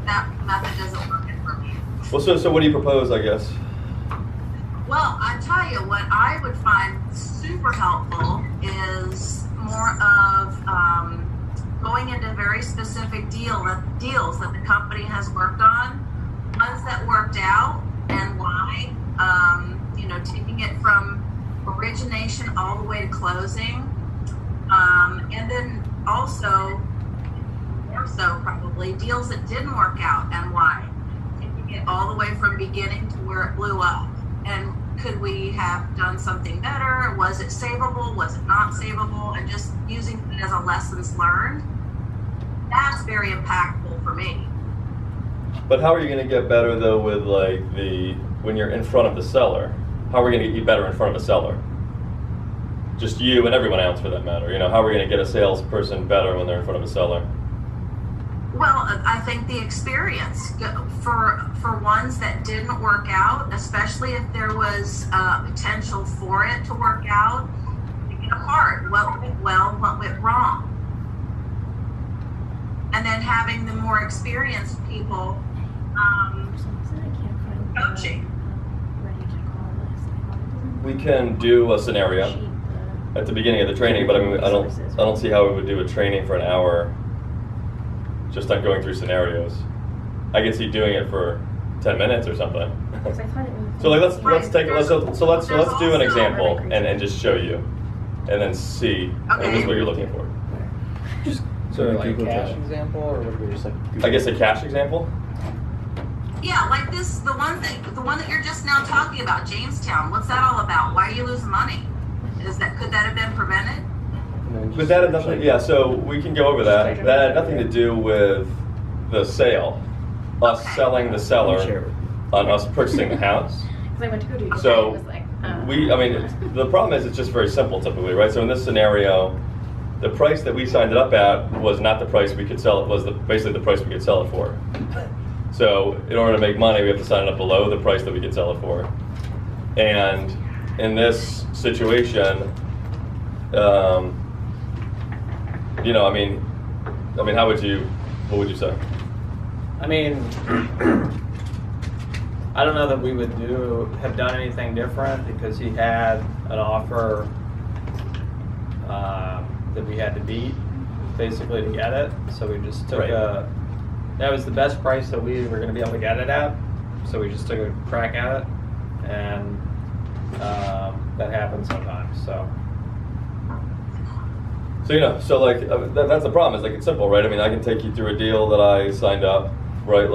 that method doesn't work for me. Well, so what do you propose, I guess? Well, I tell you what I would find super helpful is more of going into very specific deals that the company has worked on, ones that worked out, and why. Taking it from origination all the way to closing, and then also, more so probably, deals that didn't work out and why. Taking it all the way from beginning to where it blew up. And could we have done something better? Was it savable? Was it not savable? And just using it as a lessons learned. That's very impactful for me. But how are you going to get better though with when you're in front of the seller? How are we going to get you better in front of a seller? Just you and everyone else for that matter. How are we going to get a salesperson better when they're in front of a seller? Well, I think the experience for ones that didn't work out, especially if there was potential for it to work out, pick it apart. What went well, what went wrong? And then having the more experienced people coaching. We can do a scenario at the beginning of the training, but I don't see how we would do a training for an hour just on going through scenarios. I can see doing it for 10 minutes or something. So let's do an example and just show you, and then see if this is what you're looking for. So like a cash example, or what do we just like? I guess a cash example. Yeah, like this, the one that you're just now talking about, Jamestown. What's that all about? Why are you losing money? Could that have been prevented? But that had nothing. Yeah, so we can go over that. That had nothing to do with the sale, us selling the seller, on us purchasing the house. I went to go do So it was like, the problem is it's just very simple typically, right? So in this scenario, the price that we signed it up at was not the price we could sell it. Was basically the price we could sell it for. So in order to make money, we have to sign it up below the price that we could sell it for. And in this situation, what would you say? I don't know that we would have done anything different, because he had an offer that we had to beat basically to get it. So we just took that was the best price that we were going to be able to get it at. So we just took a crack at it, and that happens sometimes. So that's the problem. It's simple, right? I can take you through a deal that I signed up, right?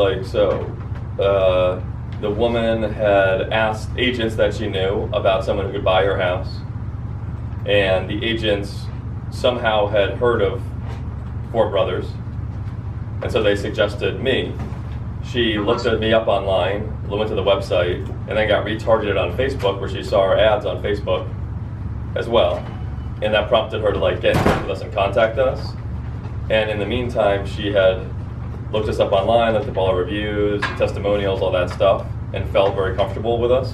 The woman had asked agents that she knew about someone who could buy her house, and the agents somehow had heard of Four Brothers, and so they suggested me. She looked at me up online, went to the website, and then got retargeted on Facebook, where she saw our ads on Facebook as well. And that prompted her to get in touch with us and contact us. And in the meantime, she had looked us up online, looked up all our reviews, testimonials, all that stuff, and felt very comfortable with us.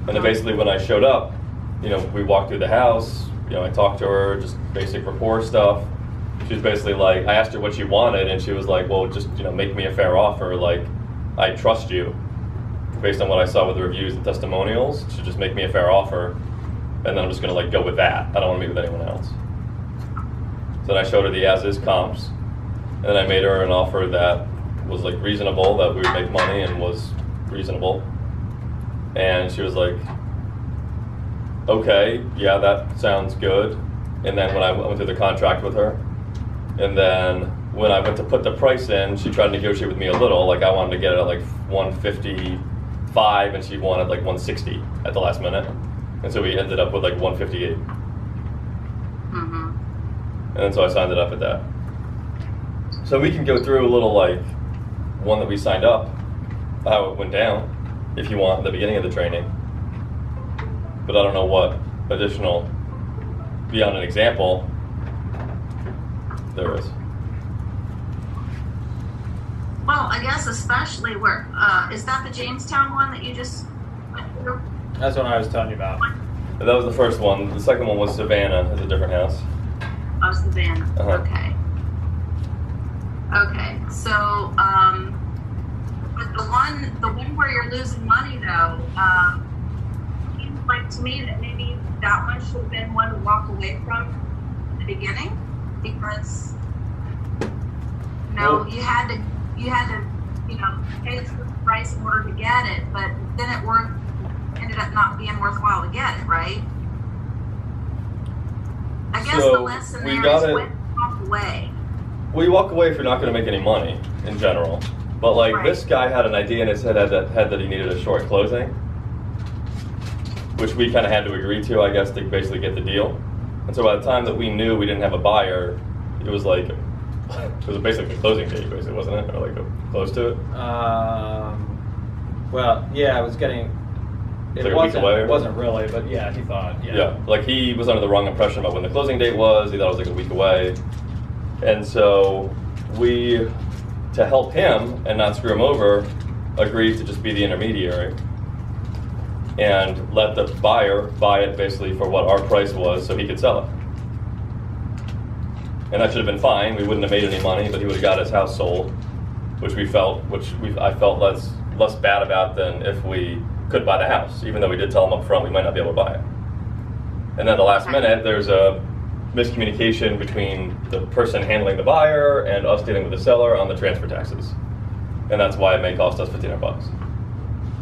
And then basically when I showed up, we walked through the house, I talked to her, just basic rapport stuff. She was basically I asked her what she wanted, and she was like, well, just, make me a fair offer. I trust you. Based on what I saw with the reviews and testimonials, to just make me a fair offer. And then I'm just going to go with that. I don't want to meet with anyone else. So then I showed her the as-is comps, and then I made her an offer that was reasonable, that we would make money and was reasonable. And she was like, okay, yeah, that sounds good. And then when I went through the contract with her, and then when I went to put the price in, she tried to negotiate with me a little. I wanted to get it at 155, and she wanted 160 at the last minute. And so we ended up with 158. And then so I signed it up at that. So we can go through a little one that we signed up, how it went down, if you want, at the beginning of the training. But I don't know what additional, beyond an example, there is. Well, I guess especially where, is that the Jamestown one that you just went through? that's what I was telling you about. That was the first one. The second one was Savannah. It's a different house. Oh, Savannah. Uh-huh. Okay. Okay, so but the one where you're losing money though, seems like to me that maybe that one should have been one to walk away from at the beginning, because Well- you had to pay the price in order to get it, but then ended up not being worthwhile to get it, right? I guess So, the lesson we there got is it- when to walk away. Well, you walk away if you're not going to make any money in general. But like Right. this guy had an idea in his head that he needed a short closing, which we kind of had to agree to, I guess, to basically get the deal. And so by the time that we knew we didn't have a buyer, it was like it was basically a closing date, basically, wasn't it? Or like close to it. Well, yeah, I was getting. It's like a week away or It wasn't really, but yeah, he thought. Yeah. Yeah, like he was under the wrong impression about when the closing date was. He thought it was like a week away. And so we, to help him and not screw him over, agreed to just be the intermediary and let the buyer buy it basically for what our price was so he could sell it. And that should have been fine. We wouldn't have made any money, but he would have got his house sold, which I felt less bad about than if we could buy the house, even though we did tell him up front we might not be able to buy it. And then the last minute, there's a miscommunication between the person handling the buyer and us dealing with the seller on the transfer taxes. And that's why it may cost us $1,500.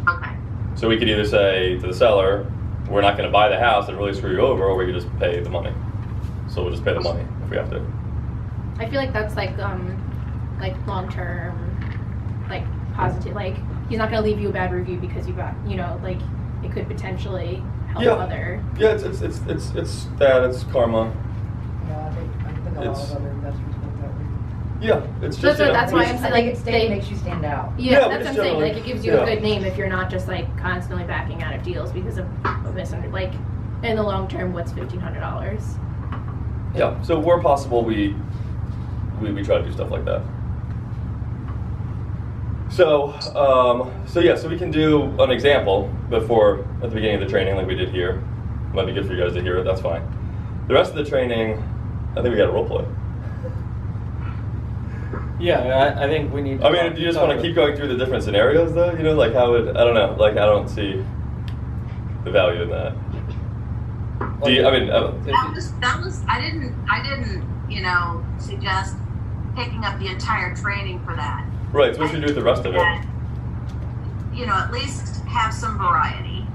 Okay. So we could either say to the seller, we're not going to buy the house and really screw you over, or we could just pay the money. So we'll just pay the money if we have to. I feel like that's like long term, like positive. Like he's not gonna leave you a bad review because you got, like it could potentially help other. Yeah, it's that, it's karma. Yeah, I think a lot It's- of other investors think that way. Yeah, it's just. That's why I'm I saying think like it makes you stand out. Yeah, Yeah, that's but what I'm it's saying. generally- Like it gives you yeah. a good name if you're not just like constantly backing out of deals because of a misunderstanding. Like in the long term, what's $1,500? Yeah, so where possible, we try to do stuff like that. So we can do an example at the beginning of the training like we did here. Might be good for you guys to hear it, that's fine. The rest of the training, I think we got a role play. Yeah, I think we need. I mean, do you just want to keep going through the different scenarios though? Like how I don't know, like I don't see the value in that. Do you, I mean, That was I didn't suggest taking up the entire training for that. right, so we should do the rest of it. At least have some variety.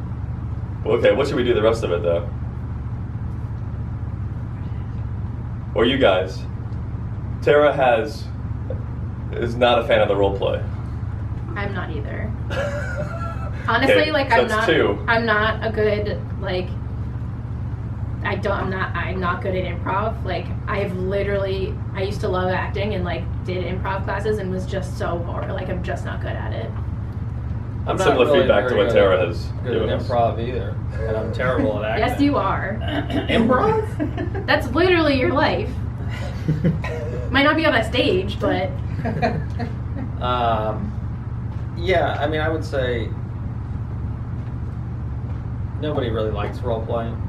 Okay, what should we do the rest of it though? Or you guys? Tara is not a fan of the role play. I'm not either. Honestly, Okay, like that's two. I'm not a good like. I'm not good at improv. Like I used to love acting and like did improv classes and was just so bored. Like I'm just not good at it. I'm Similar not really feedback to very what good Tara at- has good given at us. improv either, and I'm terrible at acting. Yes, you are. Improv? That's literally your life. Might not be on a stage, but Yeah, I mean, I would say nobody really likes role playing,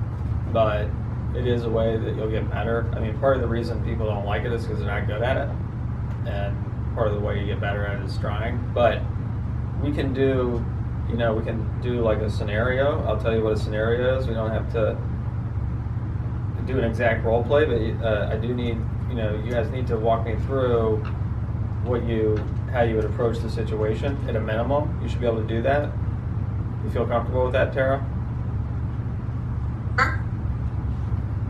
but it is a way that you'll get better. I mean, part of the reason people don't like it is because they're not good at it, and part of the way you get better at it is trying. But we can do like a scenario. I'll tell you what a scenario is. We don't have to do an exact role play, but I do need, you guys need to walk me through how you would approach the situation at a minimum. You should be able to do that. You feel comfortable with that, Tara?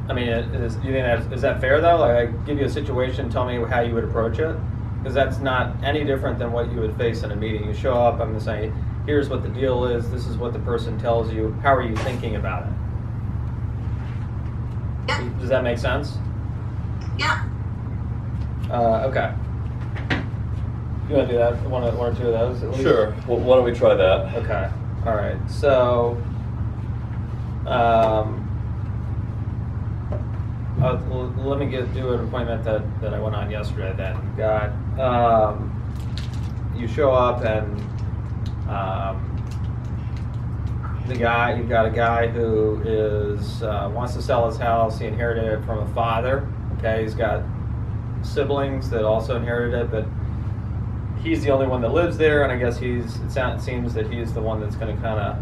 I mean, is that fair though? Like, I give you a situation, tell me how you would approach it, because that's not any different than what you would face in a meeting. You show up, I'm going to say, here's what the deal is. This is what the person tells you. How are you thinking about it? Yeah. Does that make sense? Yeah. Okay. You want to do that? One or two of those at least? Sure. Well, why don't we try that? Okay. All right. So, let me do an appointment that I went on yesterday. Then you show up and you've got a guy who wants to sell his house. He inherited it from a father. Okay, he's got siblings that also inherited it, but he's the only one that lives there, and I guess it seems that he's the one that's going to kind of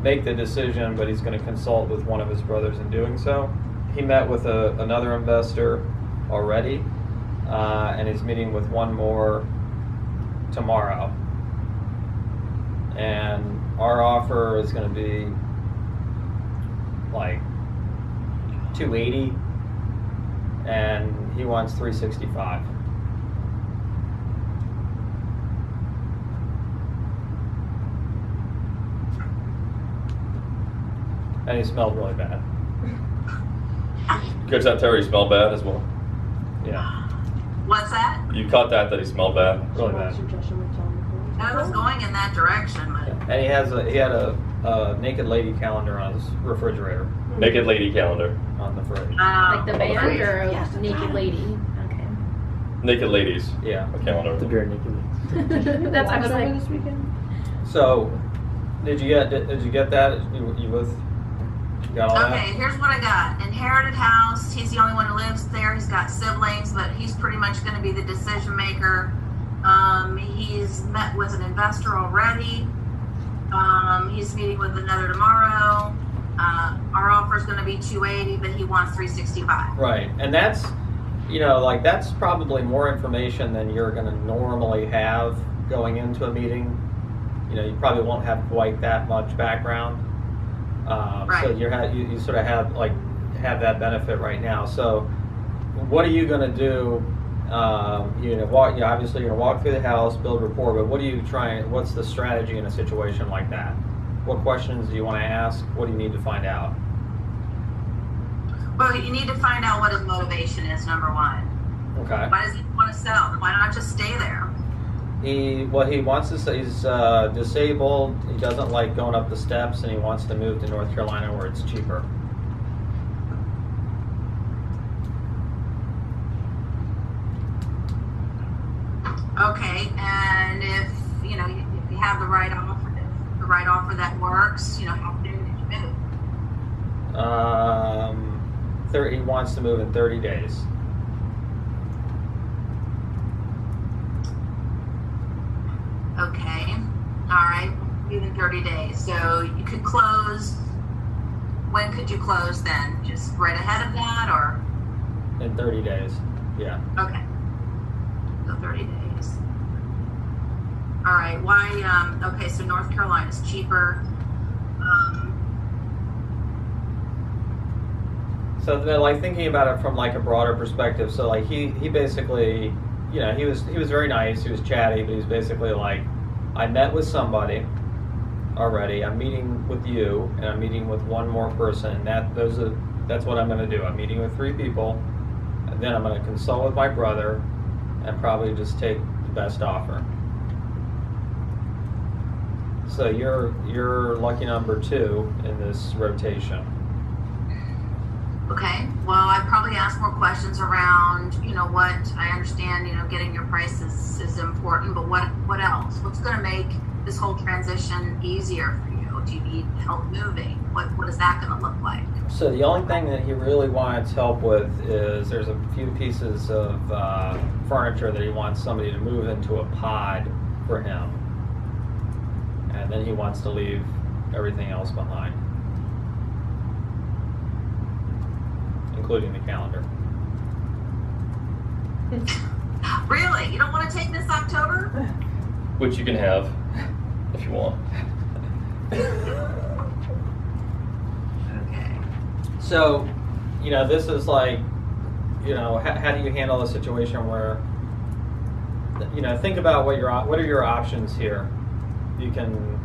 make the decision, but he's going to consult with one of his brothers in doing so. He met with another investor already, and he's meeting with one more tomorrow. And our offer is going to be like 280, and he wants 365. And he smelled really bad. Catch that, Terry smelled bad as well. Yeah, What's that? You caught that he smelled bad. really bad. I was going in that direction, but And he had a naked lady calendar on his refrigerator Naked lady calendar. on the fridge. Like the band great. or a Yes. naked lady? Okay. Naked ladies. Yeah. A calendar. The bare naked. That's I was like. this weekend? So, did you get that? You both got all Okay, here's what I got. Inherited house. He's the only one who lives there. He's got siblings, but he's pretty much going to be the decision maker. He's met with an investor already. He's meeting with another tomorrow. Our offer is going to be 280, but he wants 365. that? Right, and that's, like that's probably more information than you're going to normally have going into a meeting. You probably won't have quite that much background. So Right. you sort of have that benefit right now. So, what are you going to do? Obviously you're going to walk through the house, build rapport, but what's the strategy in a situation like that? What questions do you want to ask? What do you need to find out? Well, you need to find out what his motivation is, number one. Okay. Why does he want to sell? Why not just stay there? He wants to say he's disabled, he doesn't like going up the steps, and he wants to move to North Carolina where it's cheaper. Okay, and if you have the right offer that works, how soon did you move? He wants to move in 30 days. Okay, all right, move in 30 days. So you could close. When could you close then? Just right ahead of that, or In 30 days, yeah. okay? So 30 days. All right. Why? Okay, so North Carolina's cheaper. So they're thinking about it from a broader perspective. So he basically, he was very nice. He was chatty, but he's basically I met with somebody already. I'm meeting with you, and I'm meeting with one more person. That's what I'm going to do. I'm meeting with 3 people, and then I'm going to consult with my brother, and probably just take the best offer. So you're lucky number 2 in this rotation. Okay. Well, I'd probably ask more questions around, what I understand, getting your prices is important, but what else? What's going to make this whole transition easier for you? Do you need help moving? What is that going to look like? So the only thing that he really wants help with is there's a few pieces of furniture that he wants somebody to move into a pod for him. And then he wants to leave everything else behind, including the calendar. Really? You don't want to take this October? Which you can have if you want. Okay. So, this is how do you handle a situation where, think about what are your options here. You can,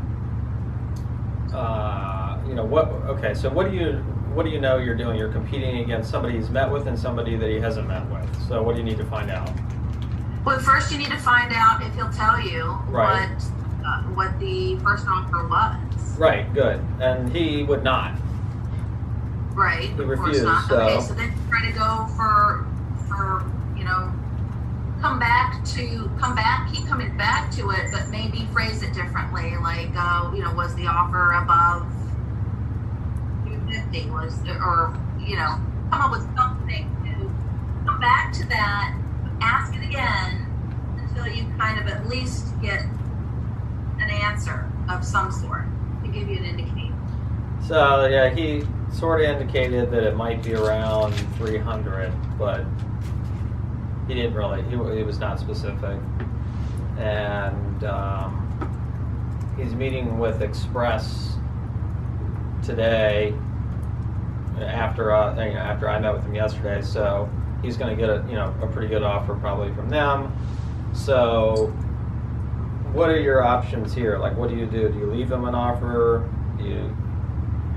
okay, so what do you know you're doing? You're competing against somebody he's met with and somebody that he hasn't met with. So what do you need to find out? Well, first you need to find out if he'll tell you Right. what the first offer was. Right, good. And he would not. Right. He of course refused, not. so- Okay, so then try to go for keep coming back to it, but maybe phrase it differently. Was the offer above 250? Come up with something come back to that, ask it again until you kind of at least get an answer of some sort to give you an indication. So yeah, he sort of indicated that it might be around 300, but he didn't really. He was not specific. And he's meeting with Express today after I met with him yesterday. So he's going to get a pretty good offer probably from them. So what are your options here? Like, what do you do? Do you leave them an offer?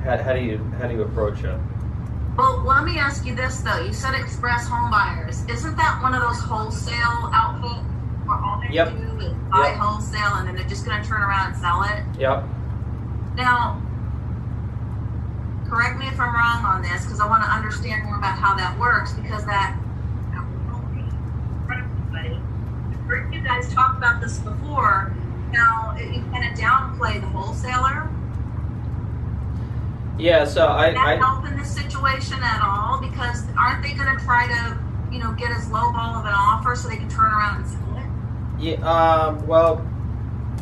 How do you approach it? Well, let me ask you this though. You said Express Home Buyers. Isn't that one of those wholesale outfits where all they Yep. do is buy Yep. wholesale and then they're just going to turn around and sell it? Yep. Now, correct me if I'm wrong on this because I want to understand more about how that works because that will help me in front of everybody. I've heard you guys talk about this before. Now, you kind of downplay the wholesaler. Yeah. So Does that help in this situation at all? Because aren't they going to try to, get as low ball of an offer so they can turn around and sell it? Yeah, well,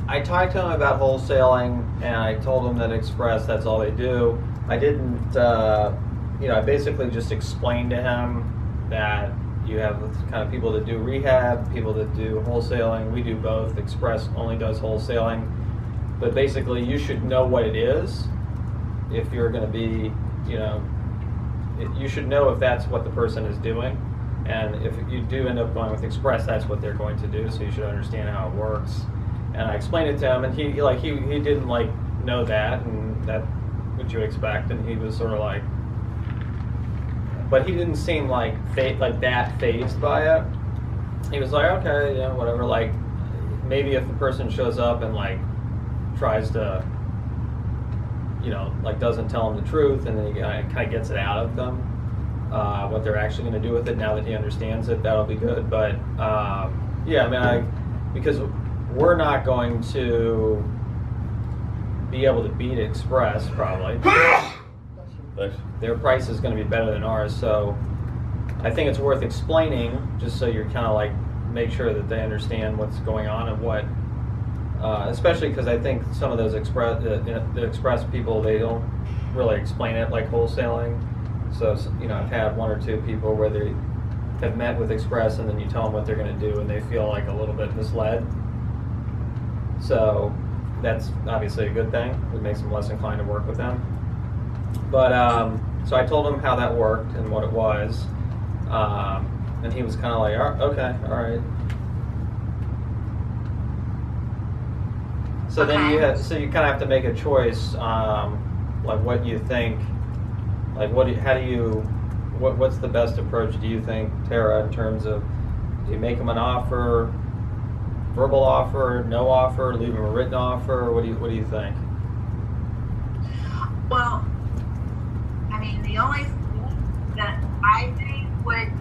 I talked to him about wholesaling, and I told him that Express, that's all they do. I didn't, I basically just explained to him that you have kind of people that do rehab, people that do wholesaling. We do both. Express only does wholesaling. But basically, you should know what it is if you're going to be, you should know if that's what the person is doing. And if you do end up going with Express, that's what they're going to do. So you should understand how it works. And I explained it to him, and he didn't know that, and that what you expect. And he was sort of like, but he didn't seem like that fazed by it. He was like, okay, yeah, whatever. Like maybe if the person shows up and tries to, doesn't tell him the truth, and then he kind of gets it out of them. What they're actually going to do with it now that he understands it, that'll be good. But because we're not going to be able to beat Express probably. Thanks. Their price is going to be better than ours, so I think it's worth explaining just so you're kind of make sure that they understand what's going on and what. Especially because I think some of those the Express people, they don't really explain it like wholesaling. So I've had one or two people where they have met with Express and then you tell them what they're going to do and they feel like a little bit misled. So that's obviously a good thing. It makes them less inclined to work with them. But so I told him how that worked and what it was, and he was kind of like, okay, all right. So then you kind of have to make a choice, what you think, what's the best approach do you think, Tara, in terms of, do you make them an offer, verbal offer, no offer, leave them a written offer? What do you think? Well, I mean, the only thing that I think would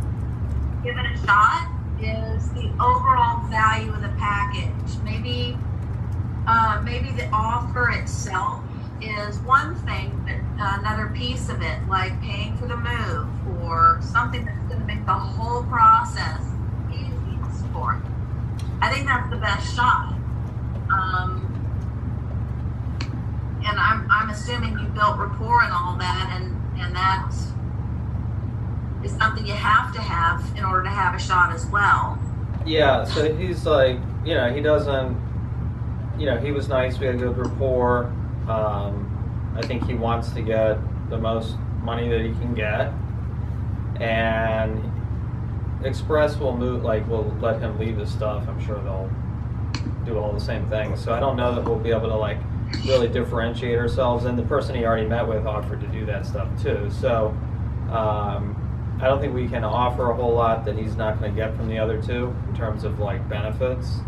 give it a shot is the overall value of the package. Maybe the offer itself is one thing, but another piece of it, like paying for the move or something that's going to make the whole process easy to support. I think that's the best shot. And I'm assuming you built rapport and all that, and that is something you have to have in order to have a shot as well. Yeah, so he's like, he doesn't, he was nice, we had good rapport. I think he wants to get the most money that he can get. And Express will will let him leave his stuff. I'm sure they'll do all the same things. So I don't know that we'll be able to really differentiate ourselves. And the person he already met with offered to do that stuff too. So I don't think we can offer a whole lot that he's not going to get from the other two in terms of benefits.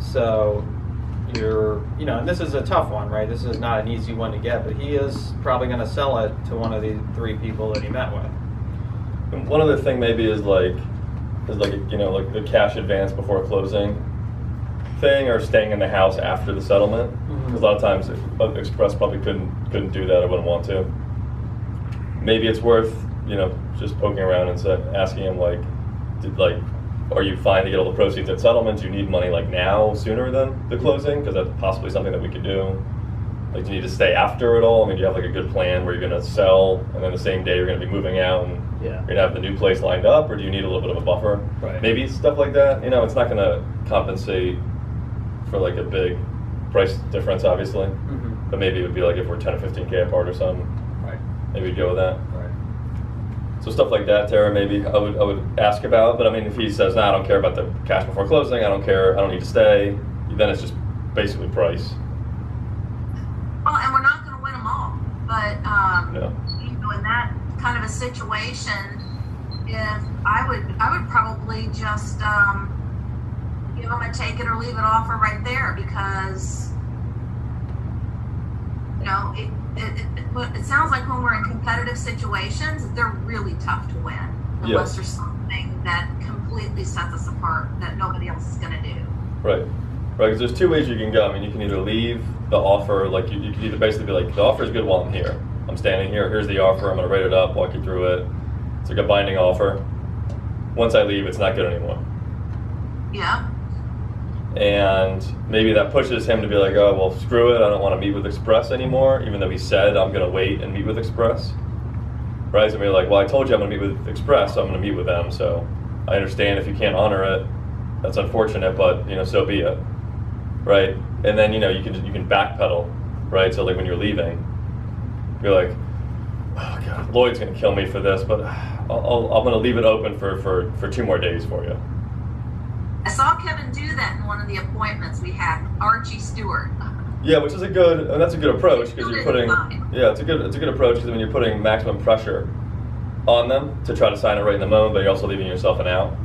So and this is a tough one, right? This is not an easy one to get, but he is probably going to sell it to one of the three people that he met with. And one other thing maybe is the cash advance before closing thing, or staying in the house after the settlement. Because a lot of times Express probably couldn't do that or wouldn't want to. Maybe it's worth just poking around and asking him are you fine to get all the proceeds at settlement? Do you need money like now, sooner than the closing? Because that's possibly something that we could do. Like, do you need to stay after it all? I mean, do you have like a good plan where you're going to sell and then the same day you're going to be moving out and Yeah. you're going to have the new place lined up, or do you need a little bit of a buffer? Right. Maybe stuff like that. You know, it's not going to compensate for like a big price difference, obviously. Mm-hmm. But maybe it would be like if we're 10 or 15K apart or something. Right. Maybe we'd go with that. Right. So stuff like that, Tara, maybe I would ask about. But I mean, if he says, "Nah, I don't care about the cash before closing. I don't care. I don't need to stay," then it's just basically price. Well, and we're not going to win them all, but No. you know, in that kind of a situation, if I would probably just give them a take it or leave it offer right there, because you know it sounds like when we're in competitive situations, they're really tough to win unless there's something that completely sets us apart that nobody else is going to do. Right. Right, because there's two ways you can go. I mean, you can either leave the offer, like you can either basically be like, the offer is good while I'm here. I'm standing here, here's the offer, I'm going to write it up, walk you through it. It's like a binding offer. Once I leave, it's not good anymore. Yeah. And maybe that pushes him to be like, oh, well, screw it, I don't want to meet with Express anymore, even though he said, I'm going to wait and meet with Express. Right, so we're like, well, I told you I'm going to meet with Express, so I'm going to meet with them, so I understand if you can't honor it, that's unfortunate, but, you know, so be it. Right, and then, you know, you can backpedal, right? So like when you're leaving, you're like, oh God, Lloyd's gonna kill me for this, but I'm gonna leave it open for 2 more days for you. I saw Kevin do that in one of the appointments we had, Archie Stewart. Yeah, which is that's a good approach because you're putting, Fine. yeah, it's a good approach because when you're putting maximum pressure on them to try to sign it right in the moment, but you're also leaving yourself an out.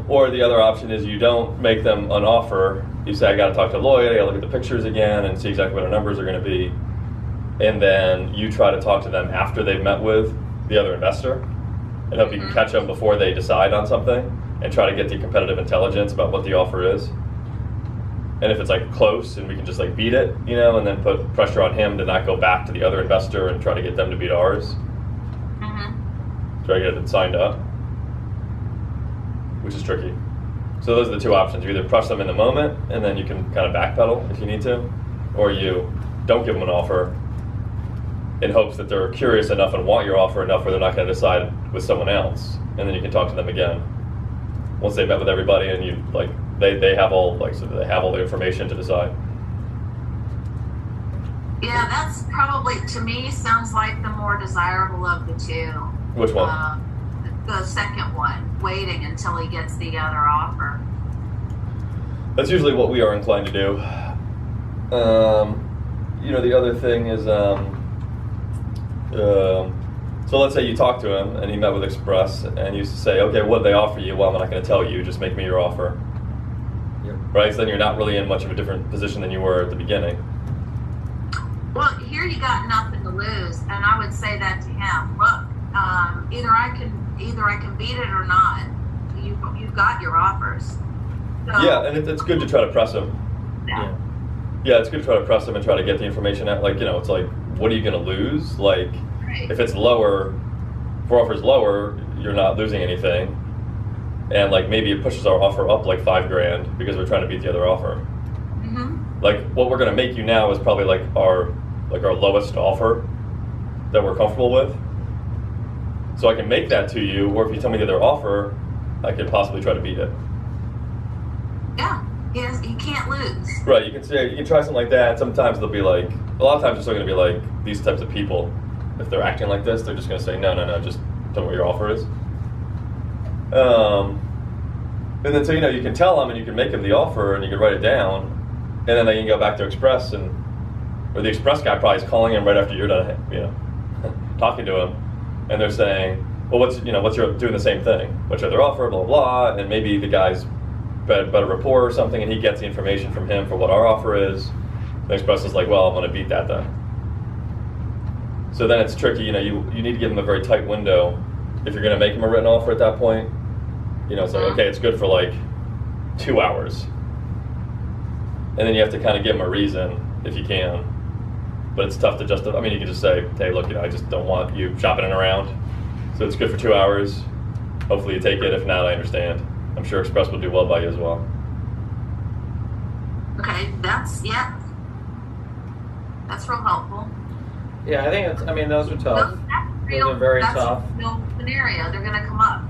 Or the other option is you don't make them an offer. You say, I got to talk to Lloyd, I got to look at the pictures again and see exactly what our numbers are going to be. And then you try to talk to them after they've met with the other investor and hope you can catch them before they decide on something and try to get the competitive intelligence about what the offer is. And if it's like close and we can just like beat it, you know, and then put pressure on him to not go back to the other investor and try to get them to beat ours. Try to get it signed up. Which is tricky. So those are the two options. You either crush them in the moment, and then you can kind of backpedal if you need to, or you don't give them an offer in hopes that they're curious enough and want your offer enough where they're not going to decide with someone else, and then you can talk to them again once they've met with everybody and you like they have all so they have all the information to decide. Yeah, that's probably, to me, sounds like the more desirable of the two. Which one? The second one, waiting until he gets the other offer. That's usually what we are inclined to do. You know, the other thing is, so let's say you talk to him and he met with Express and you say, okay, what did they offer you? Well, I'm not going to tell you, just make me your offer. Yep. Right? So then you're not really in much of a different position than you were at the beginning. Well, here you got nothing to lose, and I would say that to him. Look, either I can beat it or not. You've got your offers. So, Yeah, and it's good to try to press him. yeah. Yeah, it's good to try to press him and try to get the information out. Like, you know, it's like, what are you going to lose? Like, Right. if it's lower, if our offer's lower, you're not losing anything. And like maybe it pushes our offer up like $5,000 because we're trying to beat the other offer. Like what we're going to make you now is probably like our lowest offer that we're comfortable with. So I can make that to you, or if you tell me the other offer, I could possibly try to beat it. Yeah. Yes, you can't lose. Right, you can try something like that. Sometimes they'll be like, a lot of times it's still going to be like these types of people. If they're acting like this, they're just going to say, no, just tell me what your offer is. And then so, you know, you can tell them and you can make them the offer and you can write it down. And then they can go back to Express or the Express guy probably is calling him right after you're done, you know, talking to him. And they're saying, well, what's your, doing the same thing? What's your other offer, blah, blah, blah. And maybe the guy's better rapport or something and he gets the information from him for what our offer is. The Express is like, well, I'm going to beat that then. So then it's tricky, you know, you need to give them a very tight window. If you're going to make them a written offer at that point, you know, it's like, okay, it's good for like 2 hours. And then you have to kind of give them a reason if you can. But it's tough to justify. I mean, you can just say, hey, look, you know, I just don't want you shopping it around. So it's good for 2 hours. hopefully you take it. If not, I understand. I'm sure Express will do well by you as well. Okay, that's real helpful. Yeah, I think it's. I mean, those are tough. That's are very that's tough. a real scenario. They're gonna come up.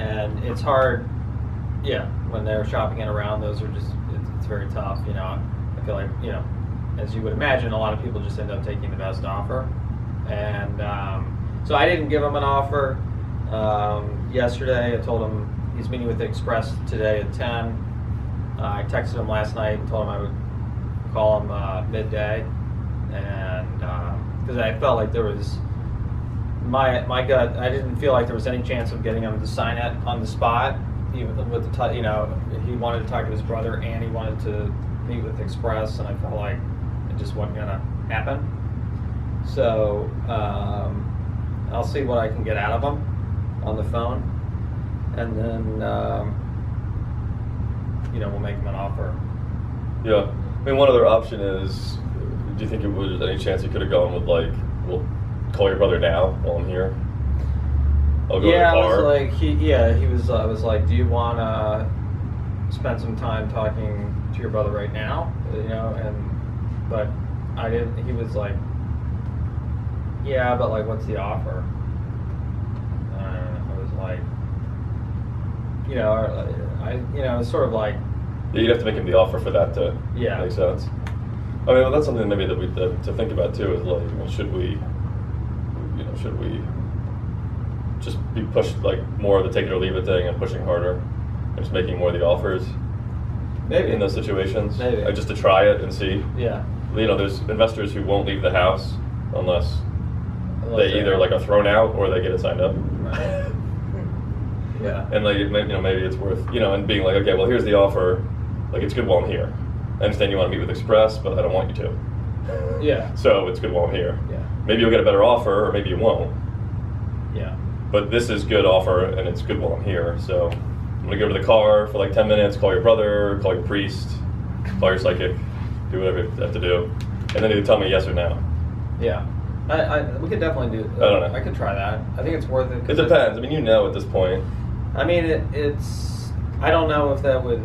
And it's hard. Yeah, when they're shopping it around, those are just. It's very tough. You know, I feel like as you would imagine, a lot of people just end up taking the best offer. And so I didn't give him an offer yesterday. I told him he's meeting with the Express today at 10. I texted him last night and told him I would call him midday, and because I felt like there was my gut, I didn't feel like there was any chance of getting him to sign it on the spot. Even with the he wanted to talk to his brother and he wanted to meet with Express, and I felt like it just wasn't gonna happen. So I'll see what I can get out of him on the phone, and then we'll make him an offer. Yeah. I mean, one other option is, do you think it was any chance you could have gone with like, well, call your brother now while I'm here? I'll go to the car. I was like, he was. I was like, do you want to spend some time talking to your brother right now? But I didn't. He was like, yeah, but like, what's the offer? I was like, it's sort of like. You'd have to make him the offer for that to Yeah. make sense. I mean, well, that's something maybe that we to think about too. Is like, well, should we just be pushed like more of the take it or leave it thing and pushing harder, and just making more of the offers? Maybe in those situations, Maybe. Just to try it and see. Yeah. There's investors who won't leave the house unless they they're- either like are thrown out or they get it signed up. Right. Yeah. And like maybe it's worth and being like, okay, well, here's the offer. Like, it's good while I'm here. I understand you want to meet with Express, but I don't want you to. Yeah. So it's good while I'm here. Yeah. Maybe you'll get a better offer, or maybe you won't. Yeah. But this is good offer, and it's good while I'm here. So I'm gonna go to the car for like 10 minutes. Call your brother, call your priest, call your psychic, do whatever you have to do, and then either tell me yes or no. Yeah. We could definitely do. I don't know. I could try that. I think it's worth it. It depends. I mean, at this point. I mean, it's. I don't know if that would.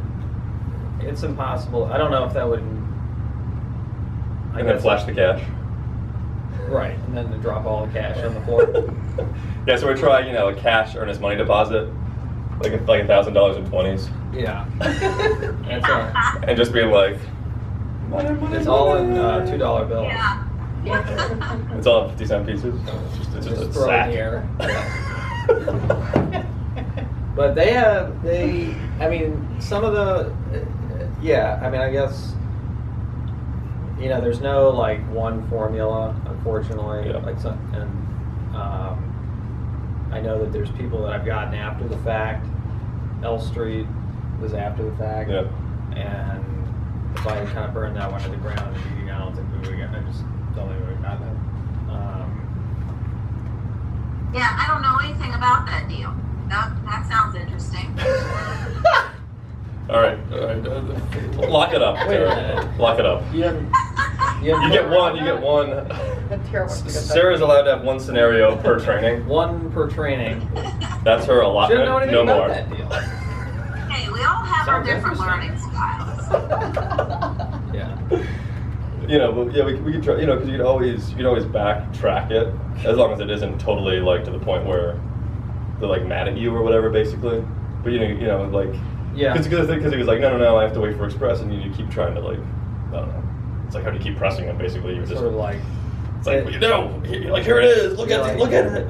It's impossible. I don't know if that would. And then flash the cash. Right, and then to drop all the cash on the floor. Yeah, so we're trying, a cash earnest money deposit, like $1,000 in 20s, Yeah. That's and just being like, it's all in $2 bills. Yeah. it's all in 50-cent pieces. It's just a throw sack. in the air. But I mean, some of the, I mean, I guess, there's no like one formula, unfortunately. Yeah. I know that there's people that I've gotten after the fact. L Street was after the fact. Yeah. And if I kind of burned that one to the ground, I don't think we would get. I just don't think we would have gotten it. Yeah, I don't know anything about that deal. That sounds interesting. All right. Lock it up, Wait a Tara. minute. Lock it up. You haven't. You get one. Tara wants to go back. Sarah's allowed to have one scenario per training. One per training. That's her Shouldn't know allotment. anything No about more. that deal. Hey, we all have our Sounds different interesting. learning styles. Yeah. But yeah, we could try. Because you can always backtrack it as long as it isn't totally like to the point where they're like mad at you or whatever, basically. But like. Yeah. Because he was like, no, I have to wait for Express, and you keep trying to like, I don't know. It's like how do you keep pressing him? Basically, you just Sort of like. it's like you're like, here it is. Look at You're it. Look at it.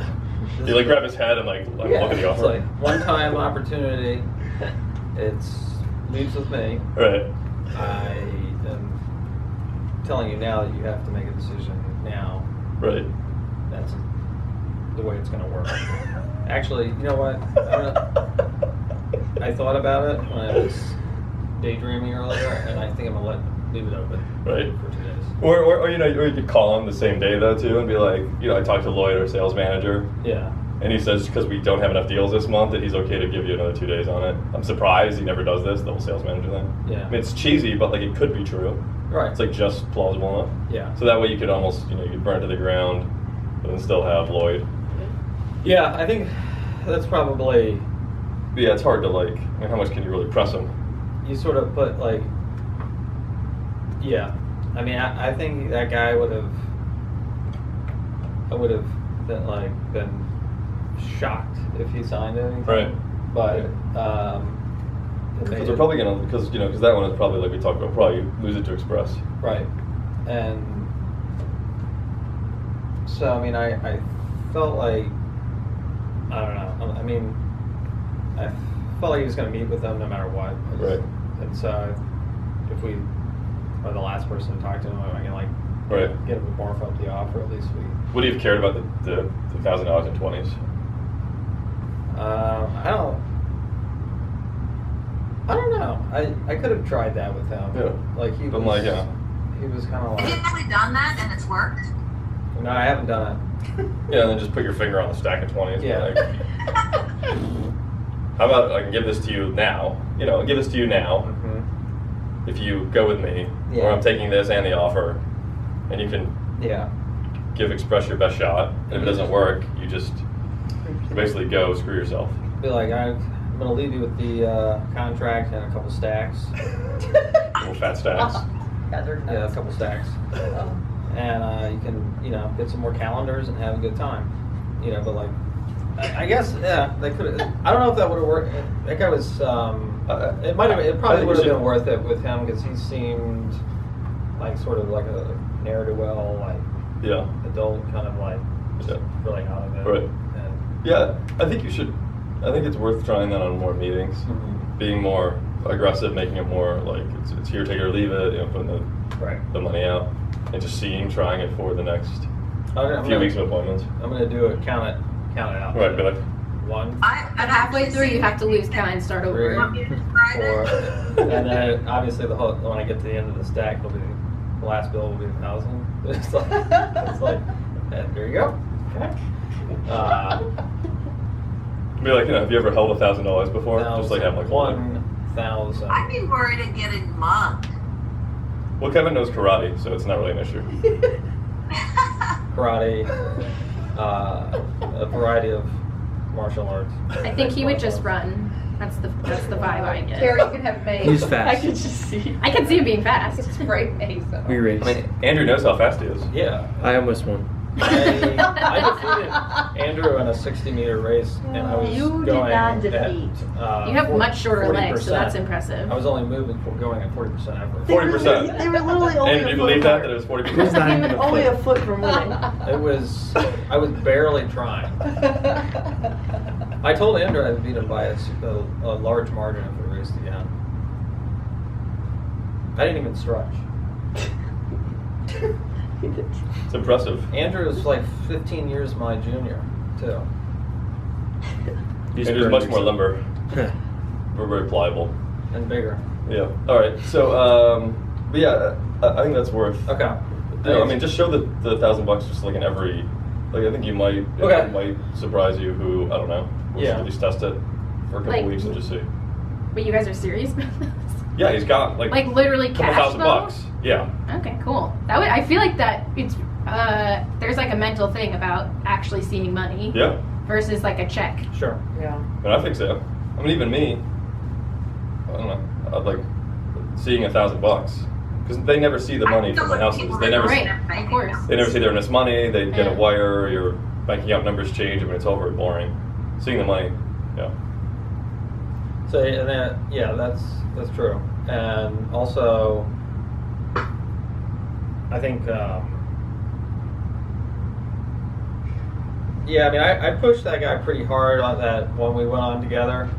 You like grab his head and like look at the It's offer. like one-time opportunity. It's leaves with me. Right. I am telling you now that you have to make a decision now. Right. That's the way it's going to work. Actually, you know what? I thought about it when I was daydreaming earlier, and I think I'm gonna leave it open Right. for 2 days. Or you could call him the same day though too, and be like, I talked to Lloyd, our sales manager, Yeah. and he says because we don't have enough deals this month that he's okay to give you another 2 days on it. I'm surprised he never does this, the whole sales manager thing. Yeah. I mean, it's cheesy, but like it could be true. Right. It's like just plausible enough. Yeah. So that way you could almost you could burn it to the ground, but then still have Lloyd. Yeah, I think that's probably, But yeah, it's hard to like. I mean, how much can you really press them? you sort of put like, yeah. I mean, I think that guy would have been shocked if he signed anything. Right. But Because they're probably gonna, because that one is probably like we talked about, probably lose it to Express. right. And so I mean, I felt like, I don't know. I mean, I felt like he was going to meet with them no matter what. Right. And so if we are the last person to talk to him, I can like Right. get him to morph up the offer. At least we. Would he have cared about the $1,000 in 20s? I don't know. I could have tried that with him. Yeah. Like he But was. like, yeah. He was kind of Have you like. actually done that and it's worked? No, I haven't done it. Yeah, and then just put your finger on the stack of 20s. Yeah. Like, how about I can give this to you now? Give this to you now. Mm-hmm. If you go with me, Yeah. or I'm taking this and the offer, and you can Yeah. give Express your best shot. And if it doesn't work, you just basically go screw yourself. Be like, I'm gonna leave you with the contract and a couple stacks. Little fat stacks. Yeah, they're Yeah, a nuts. couple stacks. Oh. And you can, get some more calendars and have a good time. But like, I guess, yeah, they could. I don't know if that would have worked. That guy was. It might have. It I probably think would you have been should- worth it with him because he seemed like sort of like a ne'er-do-well, like Yeah. adult kind of like just Yeah. really out of it. Right. And, Yeah, I think you should. I think it's worth trying that on more meetings. Being more aggressive, making it more like it's here, take it or leave it. Putting right. the money out and just trying it for the next few weeks of appointments. I'm gonna do it. Count it out. Right, be like, 1, But halfway through, you have to lose count and start Three. over. Want me to describe 4, it? and then obviously when I get to the end of the stack, the last bill will be 1,000. It's like, and there you go. Okay. be like, have you ever held $1,000 before? Just like have like 1,000. I'd be worried of getting mugged. Well, Kevin knows karate, so it's not really an issue. Karate, a variety of martial arts. I think he would just run. That's the vibe I get. Carrie, you can have Mace. He's fast. I could just see. I can see him being fast. It's great Mace. though. We race. I mean, Andrew knows how fast he is. Yeah. I almost won. I defeated Andrew in a 60-meter race, and I was You did going not at, defeat. You have much shorter legs, so 40%. that's impressive. I was only going at 40% effort. 40%. They were literally only And a do you foot believe that apart. it was 40%? Who's not even a Only foot? a foot from winning. I was barely trying. I told Andrew I'd beat him by a large margin if we raced again. I didn't even stretch. It's impressive. Andrew is like 15 years my junior, too. He's Andrew's much burned more himself. limber. We're very pliable. And bigger. Yeah. All right. So, but yeah, I think that's worth. Okay. I mean, just show the $1,000 just like in every. Like, I think you might. Okay. It might surprise you. Who I don't know. We should Yeah. at least test it for a couple Like- weeks and just see. But you guys are serious about this? Yeah, he's got like Literally a couple cash $1,000. though? Yeah. Okay, cool. That would. I feel like that. It's there's like a mental thing about actually seeing money Yeah. versus like a check. Sure. Yeah. But I think so. I mean, even me. I don't know. I'd like seeing $1,000 because they never see the money from the houses. They never. Right, see, of course. They never see their earnest money. They get Yeah. a wire. Your bank account numbers change. I mean, it's all very boring. Seeing the money. Yeah. So and then that's true. And also, I think I mean I pushed that guy pretty hard on that when we went on together,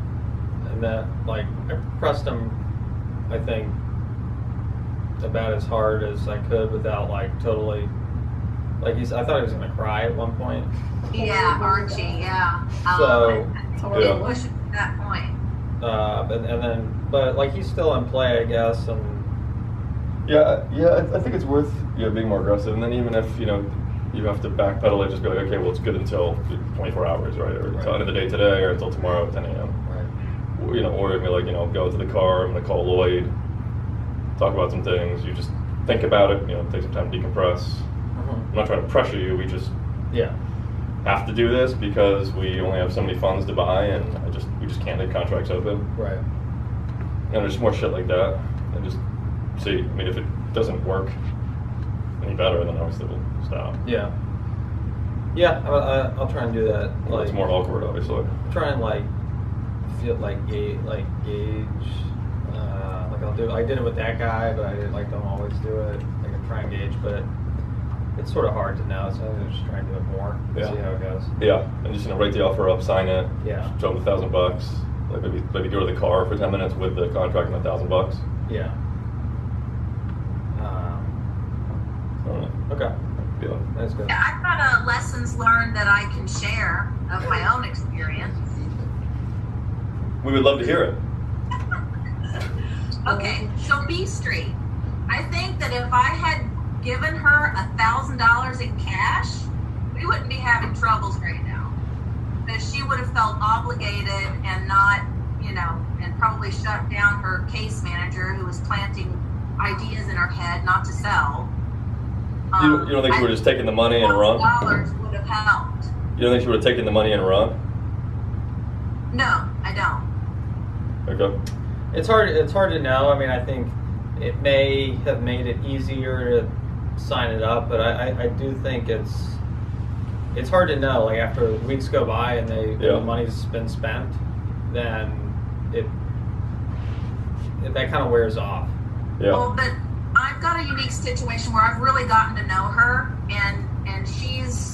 and that like I pressed him, I think, about as hard as I could without like totally like I thought he was gonna cry at one point. Yeah, Archie, yeah. So, It's It horrible. pushed to that point. And then but like he's still in play, I guess, and Yeah. I think it's worth being more aggressive, and then even if you have to backpedal it, just be like, okay, well, it's good until 24 hours, right, or until end of the day today, or until tomorrow at 10 a.m. right. Or be like, go to the car. I'm gonna call Lloyd, talk about some things. You just think about it. Take some time to decompress. I'm not trying to pressure you. We just Yeah. have to do this because we only have so many funds to buy, and we just can't leave contracts open. Right. And there's more shit like that, and just see. I mean, if it doesn't work any better, then obviously we'll stop. Yeah. Yeah, I'll try and do that. Well, it's more awkward, obviously. Try and feel gauge. Like I did it with that guy, but I don't always do it. I can try and gauge, but it's sort of hard to know. So I'm just trying to do it more. Yeah. See how it goes. Yeah, and just write the offer up, sign it. Yeah. Drop $1,000. Like maybe go to the car for 10 minutes with the contract and $1,000. Yeah. I don't know. Okay. Yeah. That's good. Yeah, I've got lessons learned that I can share of my own experience. We would love to hear it. Okay, so B Street. I think that if I had given her $1,000 in cash, we wouldn't be having troubles right now. Because she would have felt obligated and not, and probably shut down her case manager who was planting ideas in her head not to sell. You don't think she would have just taken the money and run? $1,000 would have helped. You don't think she would have taken the money and run? No, I don't. Okay. It's hard to know. I mean, I think it may have made it easier to sign it up, but I do think it's hard to know. Like after weeks go by and the money's been spent, then that kind of wears off. Yeah. Well, but I've got a unique situation where I've really gotten to know her, and she's,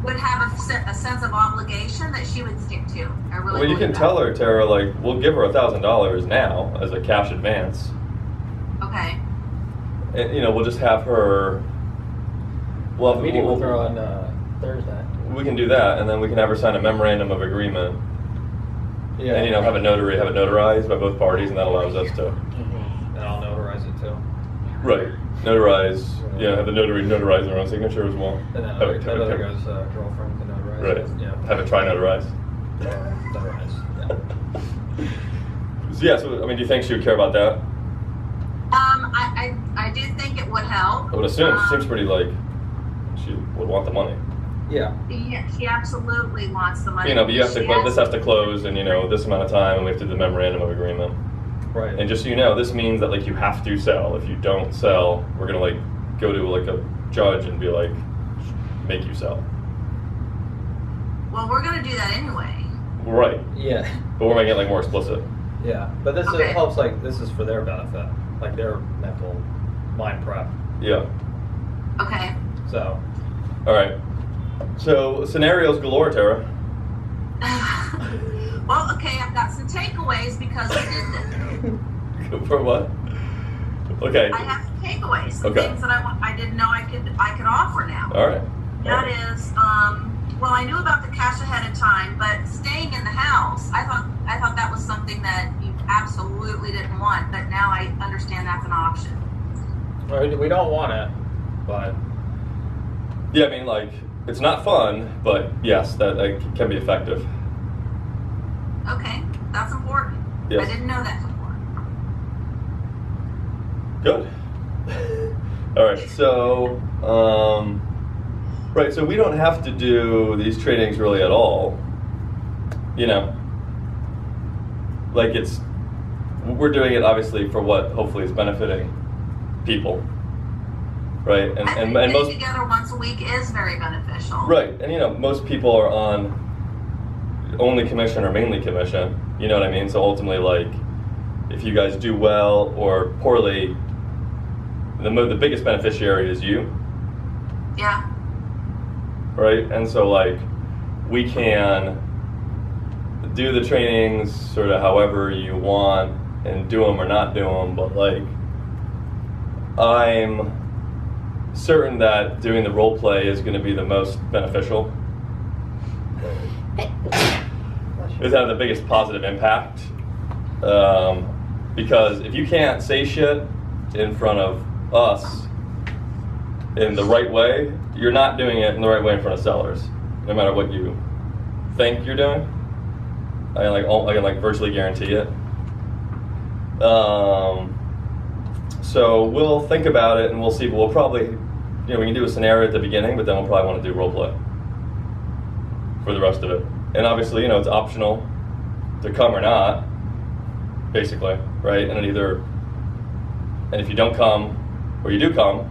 would have a sense of obligation that she would stick to. I really. Well, you can tell her, Tara, we'll give her $1,000 now as a cash advance. Okay. And, we'll just have her. We'll have Meeting with her on Thursday. We can do that, and then we can have her sign a memorandum of agreement. Yeah. And have it notarized by both parties, and that allows us to. Mm-hmm. And I'll notarize it too. Right. Notarize. Yeah. Have the notary notarize their own signature as well. And then Have other it- guy's girlfriend can notarize Right. it. Yeah. Have it try notarize. Notarize. Yeah. So do you think she would care about that? I do think it would help. I would assume. She seems pretty she would want the money. Yeah. Yeah, she absolutely wants the money. But you have to. She This has to close in this amount of time, and we have to do the memorandum of agreement. Right. And just so you know, this means that you have to sell. If you don't sell, we're gonna go to a judge and be make you sell. Well, we're gonna do that anyway. Right. Yeah. But we're making it more explicit. Yeah. But this Okay. helps. This is for their benefit, their mental mind prep. Yeah. Okay. So. All right. So scenarios galore, Tara. Well, okay, I've got some takeaways because I did this. For what? Okay. I have some takeaways, some Okay. things that I didn't know I could offer now. All right. That is, well, I knew about the cash ahead of time, but staying in the house, I thought that was something that you absolutely didn't want, but now I understand that's an option. Well, we don't want it, but. Yeah, it's not fun, but yes, that can be effective. Okay, that's important. Yes. I didn't know that before. Good. All right. So, right. So we don't have to do these trainings really at all. We're doing it obviously for what hopefully is benefiting people. Right. I think getting together once a week is very beneficial. Right. And most people are on only commission or mainly commission. You know what I mean? So ultimately, if you guys do well or poorly, the biggest beneficiary is you. Yeah. Right? And so we can do the trainings sort of however you want and do them or not do them, but I'm certain that doing the role play is going to be the most beneficial. It's having the biggest positive impact. Because if you can't say shit in front of us in the right way, you're not doing it in the right way in front of sellers, no matter what you think you're doing. I can virtually guarantee it. So we'll think about it and we'll see, but we'll probably you know, we can do a scenario at the beginning, but then we'll probably want to do role play for the rest of it. And obviously, you know, it's optional to come or not, basically, right? And if you don't come or you do come,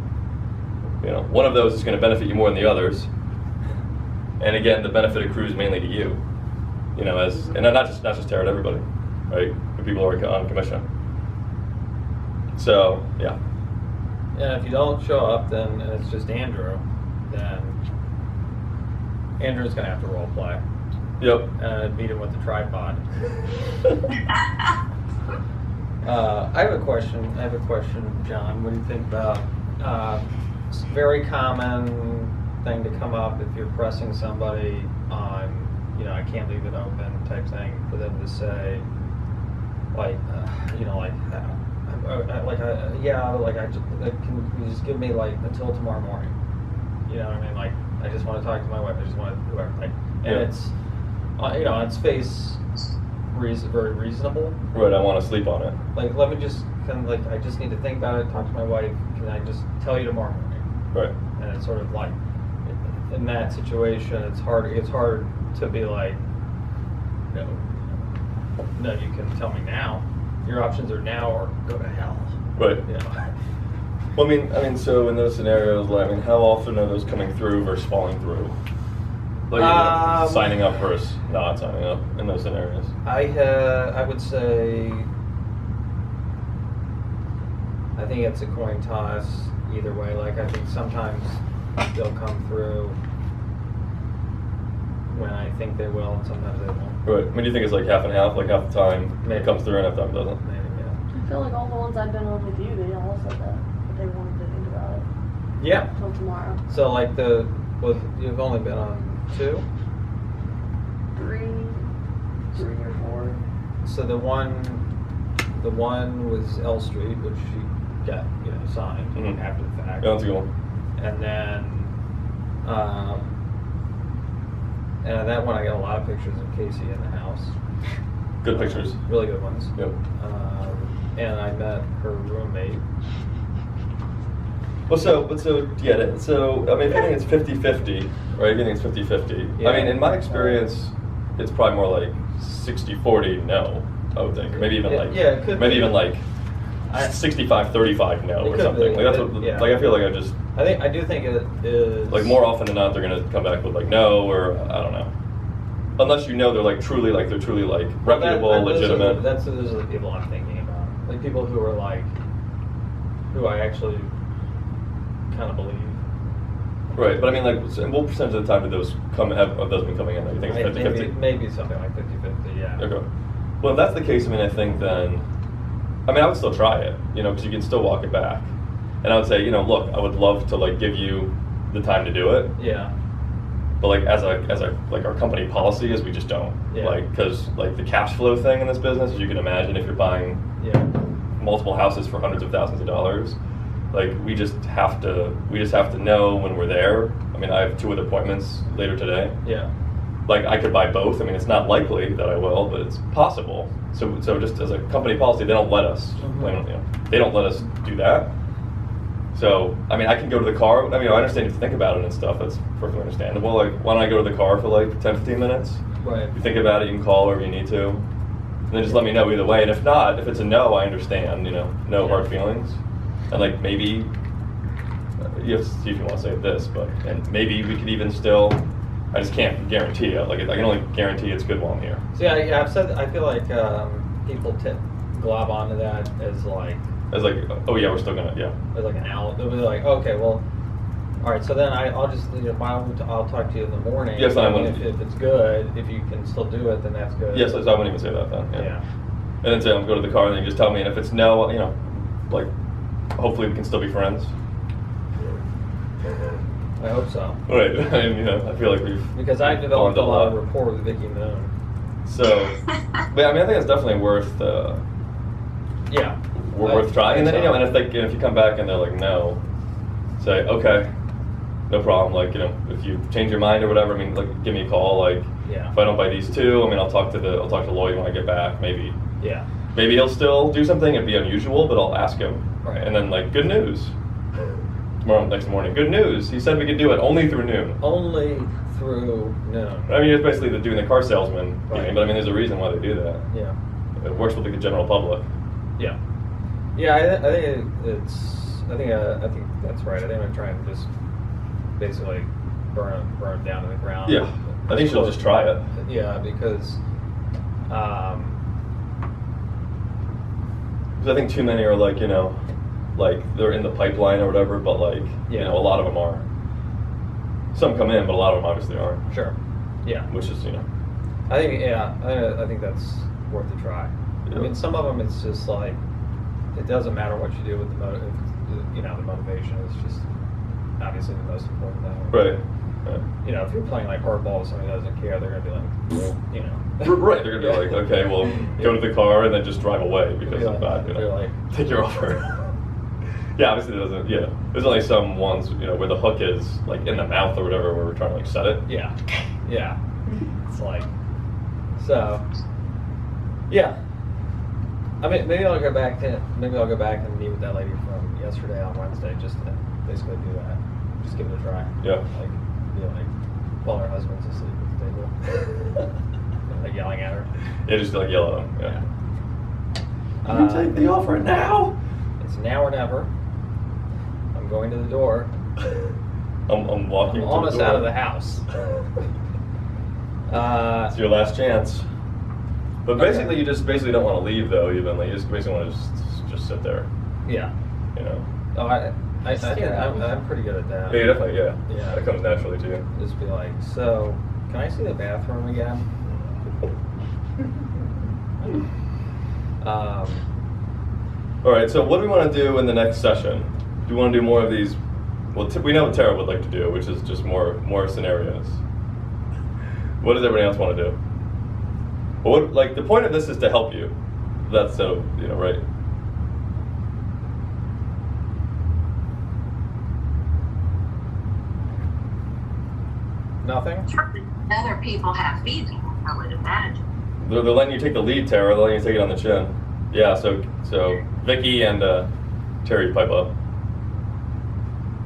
you know, one of those is going to benefit you more than the others. And again, the benefit accrues mainly to you, you know, and not just Tara, to everybody, right? The people who are on commission. So, yeah. And if you don't show up, then and it's just Andrew, then Andrew's gonna have to role play. Yep. And beat him with the tripod. I have a question, John. What do you think about it's a very common thing to come up if you're pressing somebody on, you know, I can't leave it open type thing, for them to say, like, you know, like, can you just give me like until tomorrow morning? You know what I mean? Like, I just want to talk to my wife. I just want to do everything. And Yeah. it's, you know, on its face, very reasonable. Right, I want to sleep on it. Like, let me just kind of like, I just need to think about it, talk to my wife. Can I just tell you tomorrow morning? Right. And it's sort of like, in that situation, it's hard to be like, no, you can tell me now. Your options are now or go to hell. Right. You know? Well, I mean, so in those scenarios, like, I mean, how often are those coming through versus falling through? Like, you know, signing up versus not signing up in those scenarios. I would say, I think it's a coin toss either way. Like, I think sometimes they'll come through when I think they will, and sometimes they won't. Right. I mean, do you think it's like half and half? Like half the time Maybe. it comes through and half the time it doesn't? Maybe, yeah. I feel like all the ones I've been on with you, they all said that they wanted to think about it Yeah. until tomorrow. So like you've only been on 2? 3 or 4. So the one was L Street, which she got, you know, signed Mhm. after the fact. Yeah, that's a good one. And then, and that one I got a lot of pictures of Casey in the house. Good pictures. Really good ones. Yep. And I met her roommate. Well, so get it. So, I mean, if you think it's 50-50, right? If you think it's 50-50. Yeah. I mean, in my experience, it's probably more like 60-40 no, I would think. Or maybe even like, Yeah, it could maybe be. even like 65-35 no It or could something. be. Like, that's what, Yeah. like, I feel like I do think it is. like more often than not, they're going to come back with like no, or I don't know. Unless you know they're truly reputable, legitimate. Those are the people I'm thinking about. Like people who are like, who I actually kind of believe. Right, but I mean, like, and what percentage of the time have those been coming in? You think it's 50-50? Maybe something like 50-50, yeah. Okay. Well, if that's the case, I mean, I think then, I mean, I would still try it, you know, because you can still walk it back. And I would say, you know, look, I would love to like give you the time to do it, Yeah. but like as a like our company policy is we just don't. Yeah. Like, because like the cash flow thing in this business, as you can imagine, if you're buying Yeah. multiple houses for hundreds of thousands of dollars, like we just have to know when we're there. I mean, I have 2 other appointments later today. Yeah. Like I could buy both. I mean, it's not likely that I will, but it's possible. So just as a company policy, they don't let us. Mhm. They don't let us do that. So I mean, I can go to the car. I mean, I understand if you think about it and stuff. That's perfectly understandable. Like, why don't I go to the car for like 10-15 minutes? Right. If you think about it, you can call wherever you need to, and then just let me know either way. And if not, if it's a no, I understand. You know, no Yeah. hard feelings. And like maybe you have to see if you want to say this, but and maybe we could even still. I just can't guarantee it. Like I can only guarantee it's good while I'm here. So yeah, I've said, I feel like people glob onto that as like It's like, oh yeah, we're still gonna, yeah. as like an out. They'll be like, okay, well, all right. So then I'll just, you know, I'll talk to you in the morning. Yes, I mean, wouldn't- if it's good, if you can still do it, then that's good. Yes, so I wouldn't even say that then. Yeah. Yeah. And then say I'm going to the car, and then you just tell me. And if it's no, you know, like, hopefully we can still be friends. I hope so. Right. I mean, you know, I feel like we've Because I've developed bonded a lot of rapport with Vicky Moon. So, but I mean, I think it's definitely worth Yeah. worth trying. And then, you know, so. and if you come back and they're like no, say okay, no problem. Like, you know, if you change your mind or whatever, I mean, like, give me a call. Like, Yeah. if I don't buy these 2, I mean, I'll talk to Lloyd when I get back. Maybe Yeah. he'll still do something. It'd be unusual, but I'll ask him. Right. And then, like, good news. tomorrow, next morning. Good news. He said we could do it only through noon. Only through noon. I mean, it's basically doing the car salesman Right. thing, but I mean, there's a reason why they do that. Yeah. It works with the general public. Yeah. Yeah, I think I think that's right. I think I'm trying to just basically burn it down to the ground. Yeah. I think she'll just try it. Yeah, because Because I think too many are like, like they're in the pipeline or whatever, but like, Yeah. a lot of them are. Some come in, but a lot of them obviously aren't. sure. Yeah. Which is, I think that's worth a try. Yeah. I mean, some of them it's just like it doesn't matter what you do with the the motivation is just obviously the most important thing. right. If you're playing like hardball with somebody who doesn't care, they're gonna be like, Right, they're gonna be like, okay, well, go to the car and then just drive away because Yeah, of that. they're like- take your offer. Yeah, obviously it doesn't. Yeah, there's only some ones, where the hook is like in the mouth or whatever, where we're trying to like set it. Yeah. It's like, so, yeah. I mean, maybe I'll go back and meet with that lady from yesterday on Wednesday, just to basically do that. Just give it a try. Yeah. While her husband's asleep at the table, like yelling at her. Yeah, just like yell at them. Yeah. You take the offer now. It's now or never. I'm going to the door. I'm walking. I'm to almost the door. out of the house. It's your last chance. But Okay. basically, you just basically don't want to leave though. Even like you just basically want to just sit there. Yeah. Oh, I think I'm pretty good at that. Yeah, definitely. Yeah. Yeah. That comes naturally to you. Just be like, so, can I see the bathroom again? All right. So, what do we want to do in the next session? Do we want to do more of these? Well, we know what Tara would like to do, which is just more scenarios. What does everybody else want to do? Well, the point of this is to help you. That's so right. Nothing? Other people have feeding, I would imagine. They're letting you take the lead, Tara. They're letting you take it on the chin. Yeah. So Vicky and Terry pipe up.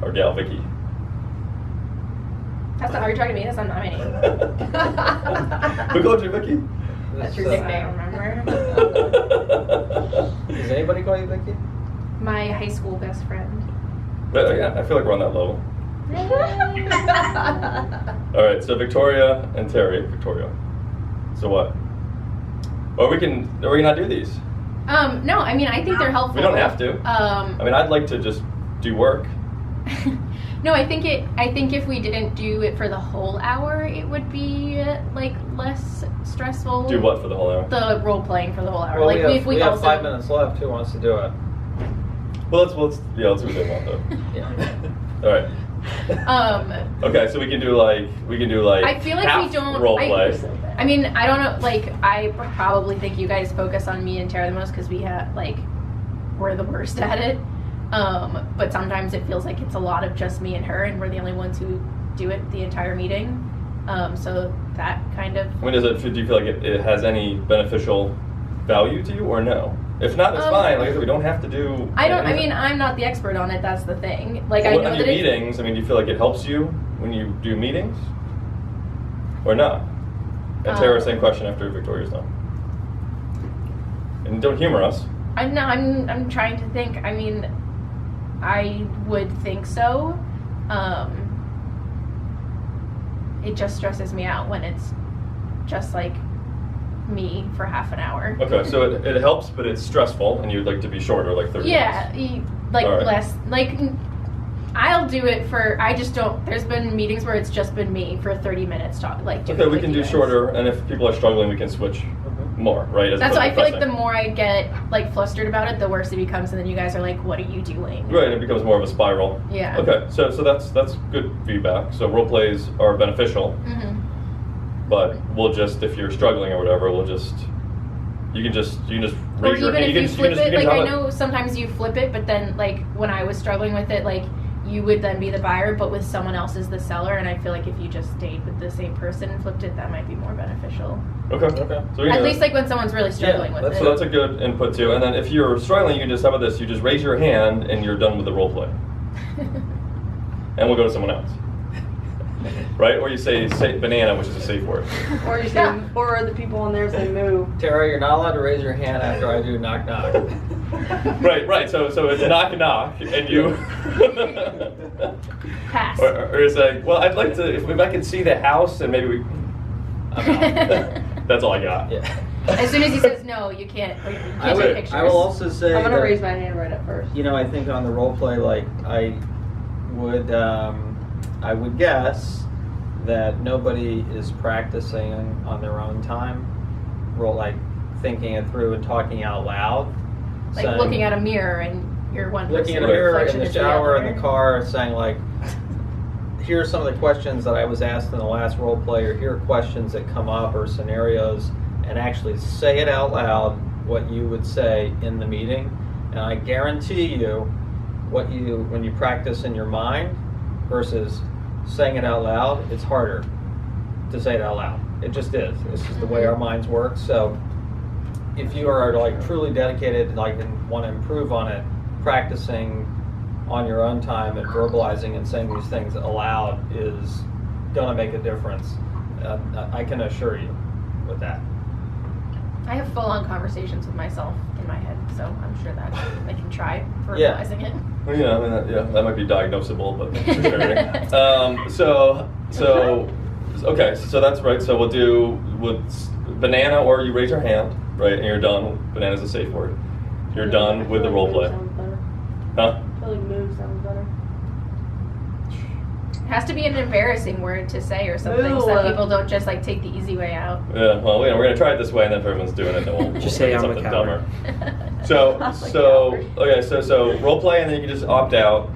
Or gal Vicky. That's not, are you talking to me? That's not my name. Who called you Vicky? That's your nickname, remember? Does anybody call you Vicky? My high school best friend. But, yeah, I feel like we're on that level. All right, so Victoria and Terry. Victoria. So what? Or we can not do these. No, I mean, I think they're helpful. We don't have to. I mean, I'd like to just do work. No, I think if we didn't do it for the whole hour, it would be like less stressful. Do what for the whole hour? The role playing for the whole hour. Well, like we have also 5 minutes left. Who wants to do it? Well, let's see what they want though. Yeah. All right. Okay, so we can do like I feel like half we don't role play. I mean, I don't know. Like, I probably think you guys focus on me and Tara the most because we're the worst at it. But sometimes it feels like it's a lot of just me and her, and we're the only ones who do it the entire meeting. So that kind of. I mean, do you feel like it has any beneficial value to you or no? If not, it's fine. Like I said, we don't have to do. I don't. I anything. mean, I'm not the expert on it. That's the thing. Like, Well, I know on that your it's. meetings, I mean, do you feel like it helps you when you do meetings, or not? And Tara, same question after Victoria's done. And don't humor us. I'm trying to think. I mean, I would think so. It just stresses me out when it's just like me for half an hour. Okay, so it helps, but it's stressful, and you'd like to be shorter, like 30 Yeah, minutes. like All right. less. Like, I'll do it for. I just don't. There's been meetings where it's just been me for 30 minutes talk. Like, doing Okay, it we with can you do guys. shorter, and if people are struggling, we can switch more, right? As That's why I opposed feel to like the pressing. more I get like flustered about it, the worse it becomes, and then you guys are like, "What are you doing?" Right, it becomes more of a spiral. Yeah. Okay, so that's good feedback. So role plays are beneficial, Mm-hmm. but we'll just, if you're struggling or whatever, you can just Or raise your even hand. if you flip it, like tell I know sometimes you flip it, but then like when I was struggling with it, like you would then be the buyer, but with someone else as the seller, and I feel like if you just stayed with the same person and flipped it, that might be more beneficial. Okay. Okay. So we can At do least that. like when someone's really struggling with that's it. So that's a good input too. And then if you're struggling, you can just, how about this? You just raise your hand and you're done with the role play. and we'll go to someone else. Right? Or you say banana, which is a safe word. Or you say, or the people on there say moo. Tara, you're not allowed to raise your hand after I do knock knock. Right. So it's knock knock, and you. Pass. Or it's like, well, I'd like to, if I could see the house, and maybe we. That's all I got. Yeah. As soon as he says no, you can't. Or you can't take pictures. I will also say I'm gonna that, raise my hand right up first. you know, I think on the role play, like I would guess that nobody is practicing on their own time, like thinking it through and talking out loud. Like saying- looking at a mirror and you're one looking at a person, mirror in reflection the is shower, in other. the car, saying like, here's some of the questions that I was asked in the last role play, or here are questions that come up or scenarios, and actually say it out loud what you would say in the meeting. And I guarantee you, when you practice in your mind versus saying it out loud, it's harder to say it out loud. It just is. It's just the way our minds work. So if you are like truly dedicated, like, and want to improve on it, practicing on your own time and verbalizing and saying these things aloud is going to make a difference. I can assure you with that. I have full-on conversations with myself in my head, so I'm sure that I can try verbalizing it. Well, yeah, I mean, that might be diagnosable, but okay, so that's right. So we'll do banana, or you raise your hand, right, and you're done. Banana's a safe word. You're done with the role play. Sounds better. Huh? I feel like moo sounds better. It has to be an embarrassing word to say or something, so Ew. that people don't just like take the easy way out. Yeah. Well, we're gonna try it this way, and then if everyone's doing it, then we'll Just say make I'm a something coward. dumber. So role play, and then you can just opt out.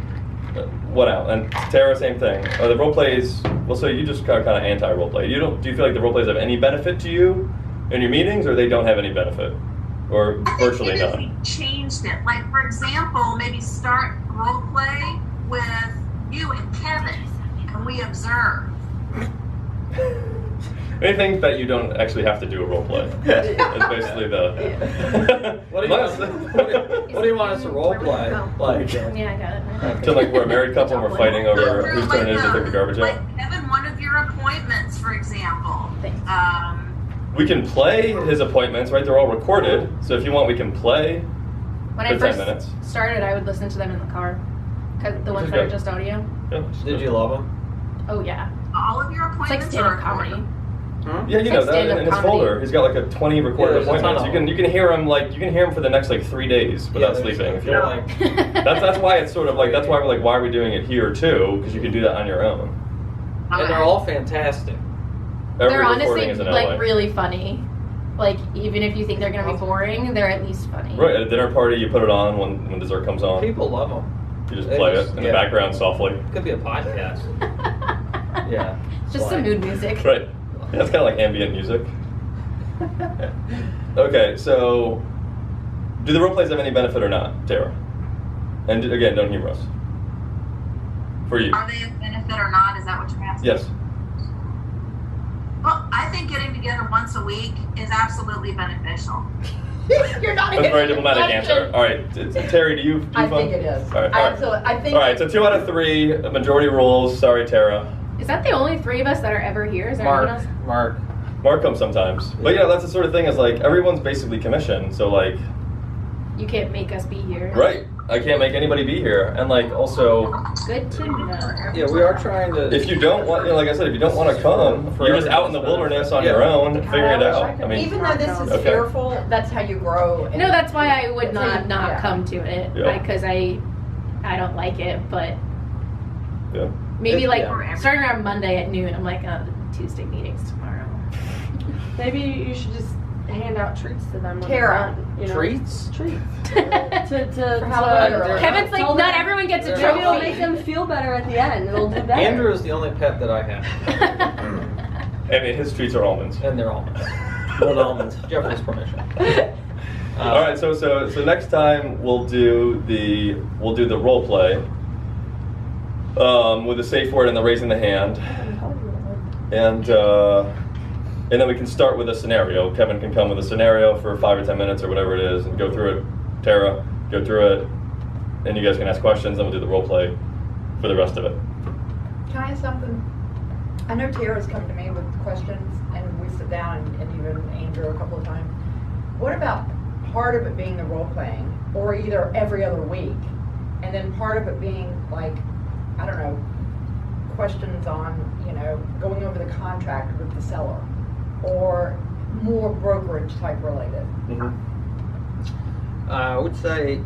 What out? And Tara, same thing. Or the role plays. Well, so you just kind of anti-role play. Do you feel like the role plays have any benefit to you in your meetings, or they don't have any benefit, or virtually I think none? we changed it. Like, for example, maybe start role play with you and Kevin, and we observe. Anything that you don't actually have to do a role play. It's basically the. What do you want us to role play? Like, Yeah, I got it. So like we're a married couple and we're fighting over Or whose turn it is to take the garbage out. like Kevin, one of your appointments, for example. Thanks. We can play his appointments, right? They're all recorded. So if you want, we can play When for I 10 first minutes. started, I would listen to them in the car, cause the Which ones is that are good. just audio. Yeah. did you love them? Oh yeah, All of your it's like appointments are stand-up comedy. recorded. Yeah, you know that stand-up in his comedy. folder. He's got like a 20 recorded there's a ton appointments. of You can hear him for the next like 3 days without sleeping. If you They're want. like, That's why it's sort of like that's why we're like, why are we doing it here too? Because you can do that on your own. and they're all fantastic. Every They're recording honestly is in like LA. really funny. Like even if you think they're gonna be boring, they're at least funny. Right, at a dinner party, you put it on when dessert comes on. People love them. You just They play just- it in yeah. the background softly. It could be a podcast. Yeah. It's just some mood music. Right. Yeah, it's kind of like ambient music. Okay, so do the role plays have any benefit or not, Tara? And again, don't humor us. For you. Are they a benefit or not? Is that what you're asking? Yes. Well, I think getting together once a week is absolutely beneficial. You're not That's a very diplomatic answer. All right, Terry, do you I fun? think it is. All right, all right. So I think. All right, so 2 out of 3, majority rules. Sorry, Tara. Is that the only 3 of us that are ever here? Is there anyone else? Mark. Mark comes sometimes. But yeah, that's the sort of thing is like everyone's basically commissioned. So like, You can't make us be here. right, I can't make anybody be here. And like also, Good to know. Yeah, we are trying to. if you don't want, like I said, if you don't want to come, you're just out in the wilderness on your own, figuring it out. I mean, Even though this is Okay. fearful, that's how you grow. And No, that's why I would not Yeah. come to it Yeah. because I don't like it. But yeah. maybe It- like yeah. starting around Monday at noon, I'm like, oh, Tuesday meetings tomorrow. Maybe you should just hand out treats to them. when Tara. they're done, you know? Treats? Treats. For Halloween. Kevin's like, Tell not them- everyone gets a They're Maybe it'll trophy. make them feel better at the end. It'll do better. Andrew is the only pet that I have. And his treats are almonds. And they're almonds. Gold almonds. Jeffrey's permission. All right, so next time we'll do the role play with the safe word and the raising the hand, and then we can start with a scenario. Kevin can come with a scenario for 5 or 10 minutes or whatever it is, and go through it. Tara, go through it, and you guys can ask questions. Then we'll do the role play for the rest of it. Can I ask something? I know Tara's come to me with questions, and we sit down, and even Andrew a couple of times. What about part of it being the role playing, or either every other week, and then part of it being like, I don't know, questions on, you know, going over the contract with the seller, or more brokerage type related? I would say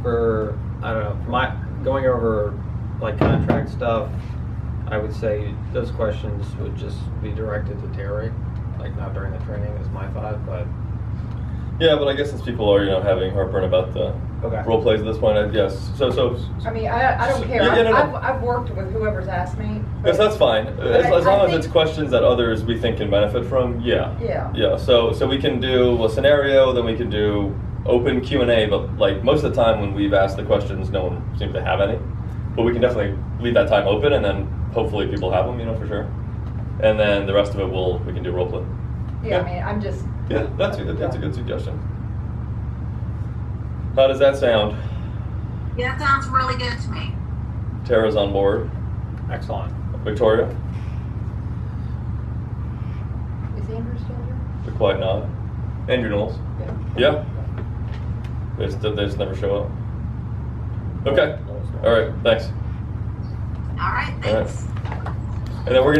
for, I don't know, for my going over like contract stuff, I would say those questions would just be directed to Terry, like not during the training is my thought, but. Yeah, but I guess since people are, you know, having heartburn about the role plays at this point, I guess. So. I mean, I don't care. Yeah, no. I've worked with whoever's asked me. Yes, that's fine. As I long as think- it's questions that others we think can benefit from, yeah. Yeah. Yeah, so we can do a scenario, then we can do open Q&A, but like most of the time when we've asked the questions, no one seems to have any. But we can definitely leave that time open, and then hopefully people have them, you know, for sure. And then the rest of it we can do role play. Yeah, I mean, I'm just. Yeah, that's a good suggestion. How does that sound? Yeah, that sounds really good to me. Tara's on board. Excellent. Victoria, Is Andrew still here? the quiet nod. Andrew Knowles. Yeah. They just never show up. Okay. All right. Thanks. All right, All right. thanks. And then we're gonna